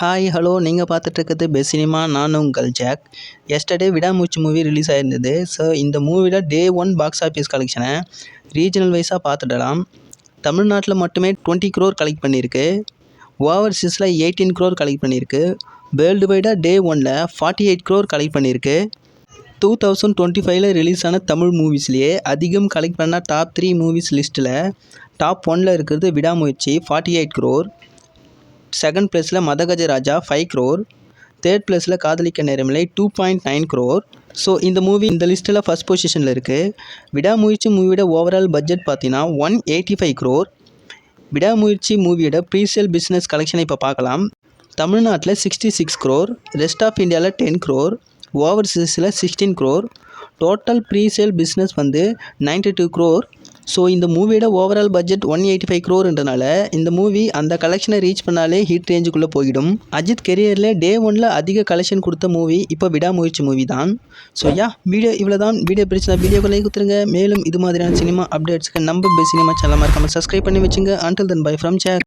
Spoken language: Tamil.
ஹாய் ஹலோ நீங்கள் பார்த்துட்ருக்கிறது பெஸ்ட் சினிமா. நான் உங்கள் Jack. Yesterday Vidaamuyarchi movie release ஆயிருந்தது. ஸோ இந்த மூவியில் டே 1 பாக்ஸ் ஆஃபீஸ் கலெக்ஷனை ரீஜனல் வைஸாக பார்த்துடலாம். தமிழ்நாட்டில் மட்டுமே 20 crore கலெக்ட் பண்ணியிருக்கு. ஓவர்சீஸில் 18 crore கலெக்ட் பண்ணியிருக்கு. வேர்ல்டு வைடாக டே 1ல் 48 crore கலெக்ட் பண்ணியிருக்கு. 2025 ரிலீஸ் ஆன தமிழ் மூவிஸ்லேயே அதிகம் கலெக்ட் பண்ண டாப் 3 மூவிஸ் லிஸ்ட்டில் டாப் 1ல் இருக்கிறது விடாமுயற்சி 48 crore. செகண்ட் பிளேஸில் மதகஜராஜா 5 crore. தேர்ட் பிளேஸில் காதலிக்க நேரமில்லை 2.9 crore. ஸோ இந்த மூவி இந்த லிஸ்ட்டில் ஃபஸ்ட் பொசிஷனில் இருக்குது. விடாமுயற்சி மூவியோட ஓவரால் பட்ஜெட் பார்த்தீங்கன்னா 185 crore. விடாமுயற்சி மூவியோட ப்ரீசேல் பிஸ்னஸ் கலெக்ஷனை இப்போ பார்க்கலாம். தமிழ்நாட்டில் 66 crore, ரெஸ்ட் ஆஃப் இந்தியாவில் 10 crore, ஓவர்சீஸில் 16 crore. Total presale business வந்து 92 crore. ஸோ இந்த மூவியோட ஓவரால் பட்ஜெட் 185 crore இந்த மூவி அந்த கலெக்ஷனை ரீச் பண்ணாலே ஹிட் ரேஞ்சுக்குள்ளே போயிடும். அஜித் கெரியரில் டே 1ல் அதிக கலெக்ஷன் கொடுத்த மூவி இப்போ விடாமுயற்சி மூவி தான். ஸோ வீடியோ இவ்வளோ தான். வீடியோ பிடிச்சா வீடியோக்கு லைக் கொடுத்துருங்க. மேலும் இது மாதிரியான சினிமா அப்டேட்ஸ்க்கு நம்ம பெஸ்ட் சினிமா சேனல் மறக்காமல் சப்ஸ்கிரைப் பண்ணி வச்சுங்க. Until then bye from jack.